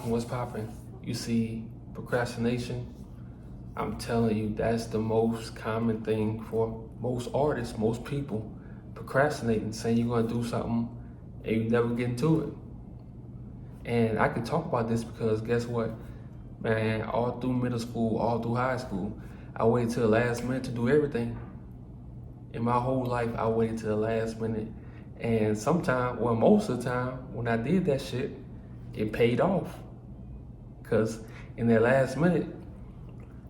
What's popping? You see procrastination. I'm telling you, that's the most common thing for most artists, most people. Procrastinating, saying you're gonna do something and you never get into it. And I can talk about this because guess what? Man, all through middle school, all through high school, I waited till the last minute to do everything. In my whole life, I waited till the last minute. And sometimes, well, most of the time, when I did that shit, it paid off. Because in that last minute,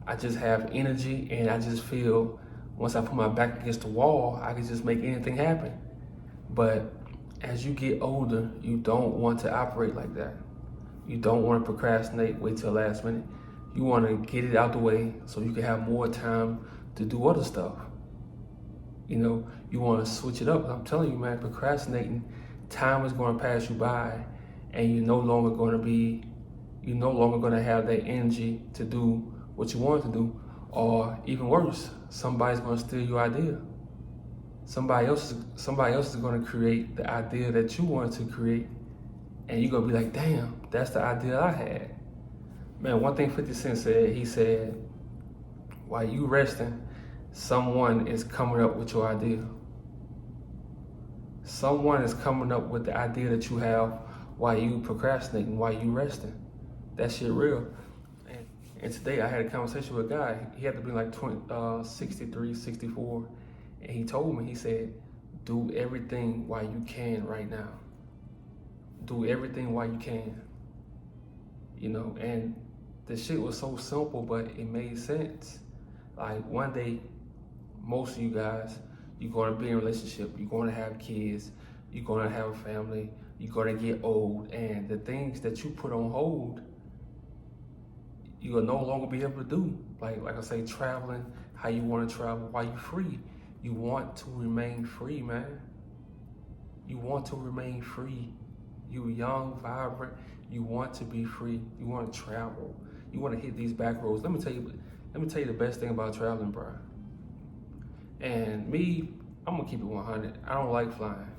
I just have energy and I just feel once I put my back against the wall, I can just make anything happen. But as you get older, you don't want to operate like that. You don't want to procrastinate, wait till the last minute. You want to get it out the way so you can have more time to do other stuff. You know, you want to switch it up. I'm telling you, man, procrastinating, time is going to pass you by and you're no longer going to have that energy to do what you want to do. Or even worse, somebody's going to steal your idea. Somebody else is going to create the idea that you wanted to create, and you're going to be like, damn, that's the idea I had. Man, one thing 50 Cent said, he said, while you resting, someone is coming up with your idea. Someone is coming up with the idea that you have while you procrastinating, while you resting. That shit real. And today I had a conversation with a guy. He had to be like 63, 64. And he told me, he said, do everything while you can right now. Do everything while you can. You know, and the shit was so simple, but it made sense. Like one day, most of you guys, you're gonna be in a relationship, you're gonna have kids, you're gonna have a family, you're gonna get old, and the things that you put on hold, you will no longer be able to do. Like I say, traveling, how you want to travel while you're free. You want to remain free, man. You want to remain free. You young, vibrant, you want to be free. You want to travel. You want to hit these back roads. Let me tell you the best thing about traveling, bro. And me, I'm gonna keep it 100. I don't like flying.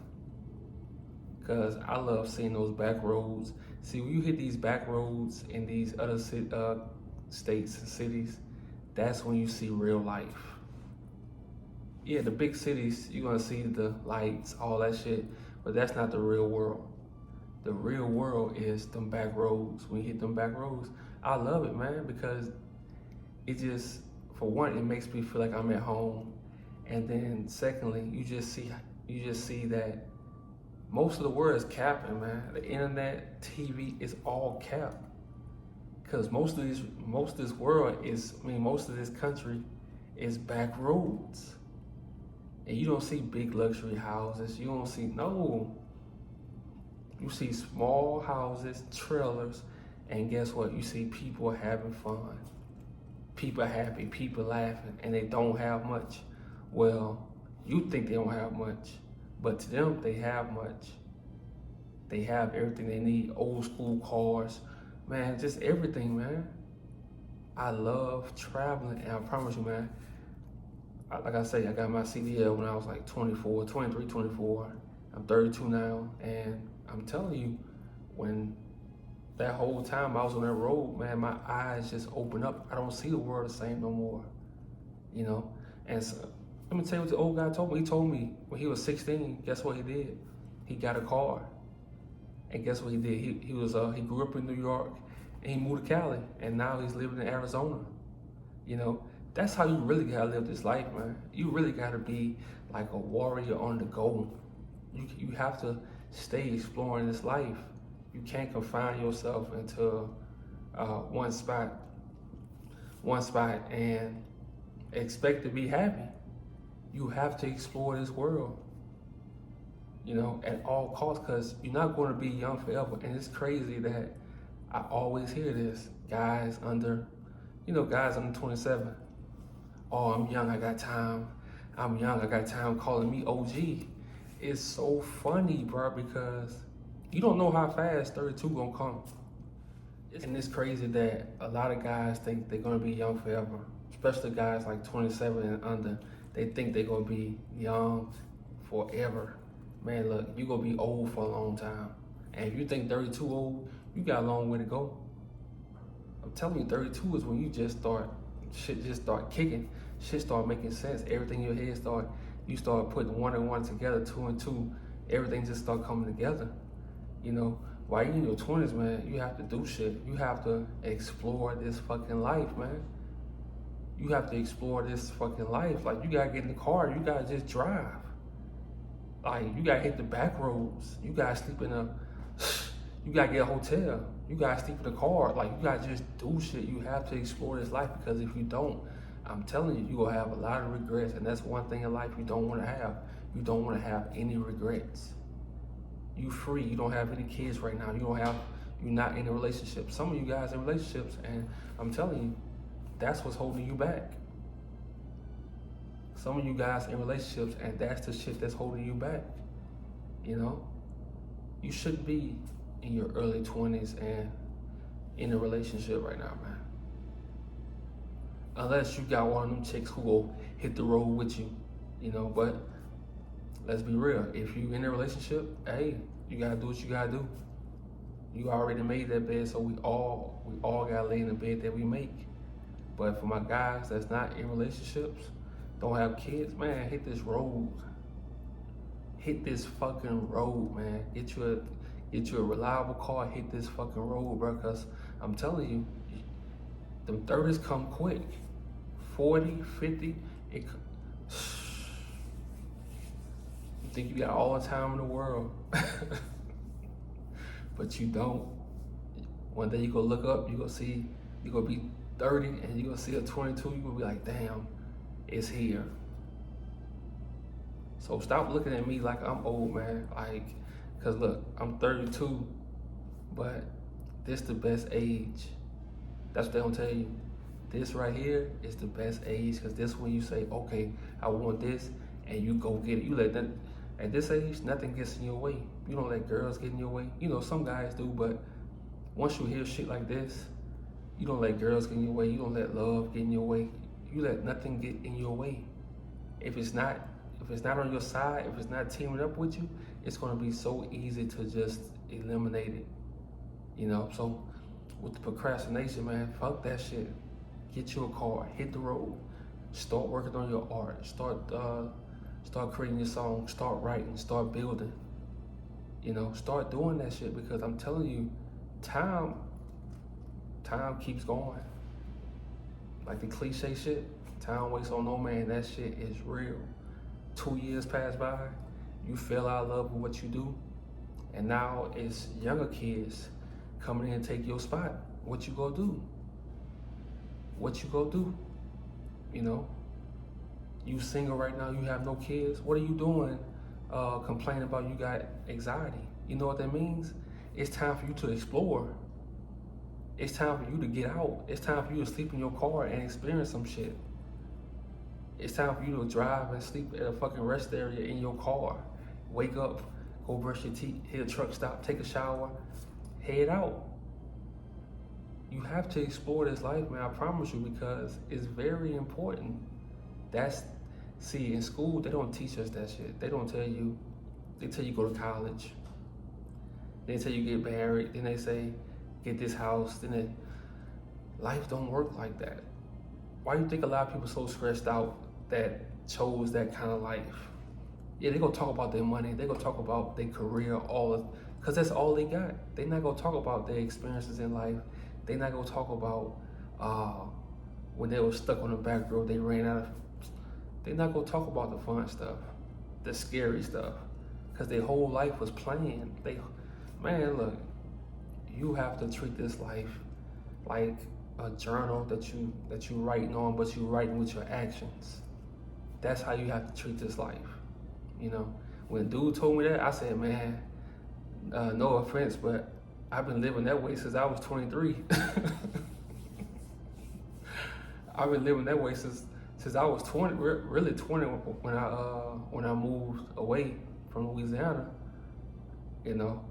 Cause I love seeing those back roads. See, when you hit these back roads in these other states and cities, that's when you see real life. Yeah, the big cities, you're gonna see the lights, all that shit, but that's not the real world. The real world is them back roads. When you hit them back roads, I love it, man, because it just, for one, it makes me feel like I'm at home. And then secondly, you just see that most of the world is capping, man. The internet, TV is all cap. Cause most of this world is, most of this country is back roads. And you don't see big luxury houses. You don't see, no. You see small houses, trailers, and guess what? You see people having fun. People happy, people laughing, and they don't have much. Well, you think they don't have much, but to them, they have much. They have everything they need, old school cars, man, just everything, man. I love traveling, and I promise you, man, like I say, I got my CDL when I was like 24, 23, 24. I'm 32 now, and I'm telling you, when that whole time I was on that road, man, my eyes just open up. I don't see the world the same no more, you know? And so, let me tell you what the old guy told me. He told me when he was 16, guess what he did? He got a car. And guess what he did? He grew up in New York and he moved to Cali, and now he's living in Arizona. You know, that's how you really gotta live this life, man. You really gotta be like a warrior on the go. You have to stay exploring this life. You can't confine yourself into one spot and expect to be happy. You have to explore this world, you know, at all costs, because you're not going to be young forever. And it's crazy that I always hear this, guys under 27. Oh, I'm young, I got time. I'm young, I got time, calling me OG. It's so funny, bro, because you don't know how fast 32 gonna come. And it's crazy that a lot of guys think they're gonna be young forever, especially guys like 27 and under. They think they're gonna be young forever. Man, look, you're gonna be old for a long time. And if you think 32 old, you got a long way to go. I'm telling you, 32 is when you just start, shit just start kicking, shit start making sense. Everything in your head you start putting one and one together, two and two. Everything just start coming together. You know, while you in your 20s, man, you have to do shit. You have to explore this fucking life, man. You have to explore this fucking life. Like, you gotta get in the car, you gotta just drive. Like, you gotta hit the back roads. You gotta sleep you gotta get a hotel. You gotta sleep in the car. Like, you gotta just do shit. You have to explore this life, because if you don't, I'm telling you, you're gonna have a lot of regrets. And that's one thing in life you don't wanna have. You don't wanna have any regrets. You free, you don't have any kids right now. You're not in a relationship. Some of you guys in relationships, and I'm telling you, that's what's holding you back. Some of you guys in relationships, and that's the shit that's holding you back. You know? You shouldn't be in your early 20s and in a relationship right now, man. Unless you got one of them chicks who will hit the road with you, you know, but let's be real. If you in a relationship, hey, you gotta do what you gotta do. You already made that bed, so we all gotta lay in the bed that we make. But for my guys that's not in relationships, don't have kids, man, hit this road. Hit this fucking road, man. Get you a reliable car, hit this fucking road, bro, because I'm telling you, them 30s come quick. 40, 50, you think you got all the time in the world, but you don't. One day you go look up, you gonna be 30 and you gonna see a 22, you gonna be like, damn, it's here. So stop looking at me like I'm old, man. Like, cause look, I'm 32, but this the best age. That's what they don't tell you. This right here is the best age, cause this when you say, okay, I want this, and you go get it. You let that, at this age, nothing gets in your way. You don't let girls get in your way. You know, some guys do, but once you hear shit like this, you don't let girls get in your way. You don't let love get in your way. You let nothing get in your way. If it's not on your side, if it's not teaming up with you, it's gonna be so easy to just eliminate it. You know, so with the procrastination, man, fuck that shit. Get you a car, hit the road, start working on your art, start creating your song, start writing, start building. You know, start doing that shit, because I'm telling you, time keeps going. Like the cliche shit, time waits on no man, that shit is real. 2 years pass by, you fell out of love with what you do, and now it's younger kids coming in and take your spot. What you gonna do? What you gonna do? You know, you single right now, you have no kids. What are you doing complaining about you got anxiety? You know what that means? It's time for you to explore. It's time for you to get out. It's time for you to sleep in your car and experience some shit. It's time for you to drive and sleep at a fucking rest area in your car. Wake up, go brush your teeth, hit a truck stop, take a shower, head out. You have to explore this life, man, I promise you, because it's very important. See, in school, they don't teach us that shit. They don't tell you, they tell you go to college. They tell you get married, then they say, get this house, life don't work like that. Why do you think a lot of people so stressed out that chose that kind of life? Yeah, they gonna talk about their money, they gonna talk about their career, because that's all they got. They not gonna talk about their experiences in life. They not gonna talk about when they were stuck on the back road, they ran out of. They not gonna talk about the fun stuff, the scary stuff, because their whole life was planned. Man, look, you have to treat this life like a journal that you writing on, but you writing with your actions. That's how you have to treat this life. You know, when dude told me that, I said, man, no offense, but I've been living that way since I was 23. I've been living that way since I was 20, really 20 when I moved away from Louisiana. You know,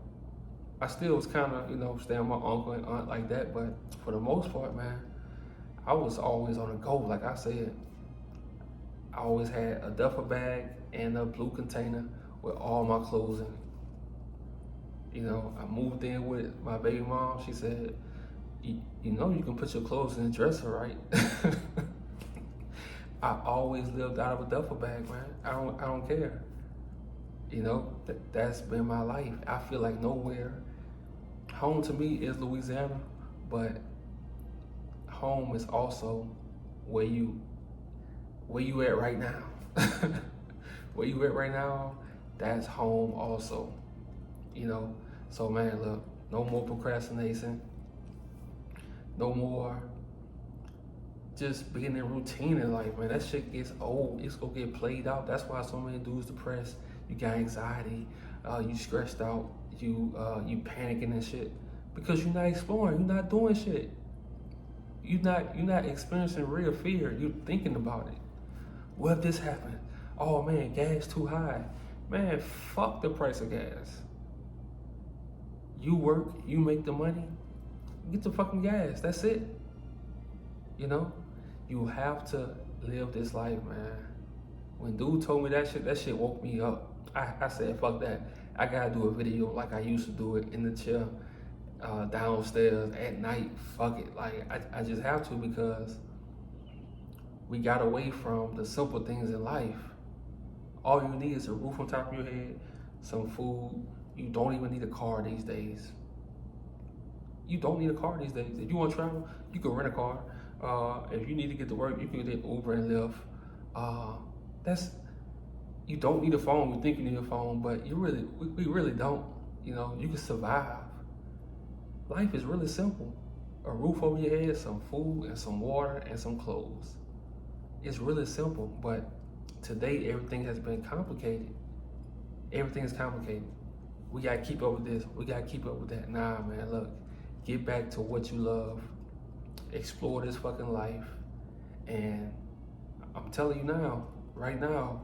I still was kind of, you know, staying with my uncle and aunt like that, but for the most part, man, I was always on the go. Like I said, I always had a duffel bag and a blue container with all my clothes in it. You know, I moved in with my baby mom. She said, You know you can put your clothes in the dresser, right? I always lived out of a duffel bag, man. I don't care. You know, that's been my life. I feel like nowhere. Home to me is Louisiana, but home is also where you at right now. Where you at right now, that's home also. You know? So man, look, no more procrastination. No more just being in routine in life, man. That shit gets old. It's gonna get played out. That's why so many dudes depressed. You got anxiety. You stressed out. You panicking and shit because you're not exploring. You're not doing shit. You're not experiencing real fear. You're thinking about it. What if this happened? Oh man, gas too high. Man, fuck the price of gas. You work, you make the money, get the fucking gas. That's it. You know? You have to live this life, man. When dude told me that shit woke me up. I said, fuck that. I gotta do a video like I used to do it in the chair, downstairs at night. Fuck it. Like, I just have to because we got away from the simple things in life. All you need is a roof on top of your head, some food. You don't even need a car these days. You don't need a car these days. If you want to travel, you can rent a car. If you need to get to work, you can get Uber and Lyft. You don't need a phone. You think you need a phone, but we really don't. You know, you can survive. Life is really simple. A roof over your head, some food, and some water, and some clothes. It's really simple, but today everything has been complicated. Everything is complicated. We gotta keep up with this. We gotta keep up with that. Nah, man, look. Get back to what you love. Explore this fucking life. And I'm telling you now, right now,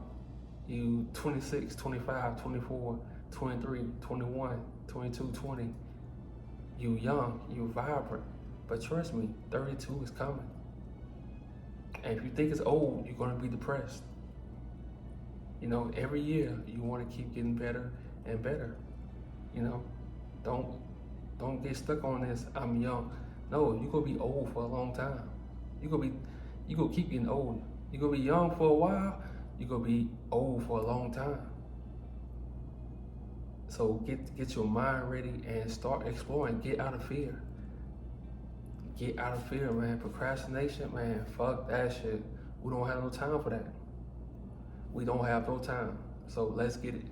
you 26, 25, 24, 23, 21, 22, 20. You young, you vibrant. But trust me, 32 is coming. And if you think it's old, you're gonna be depressed. You know, every year you wanna keep getting better and better. You know, don't get stuck on this, I'm young. No, you're gonna be old for a long time. You're gonna keep getting old. You're gonna be young for a while, you're gonna be old for a long time. So get your mind ready and start exploring. Get out of fear. Get out of fear, man. Procrastination, man, fuck that shit. We don't have no time for that. We don't have no time. So let's get it.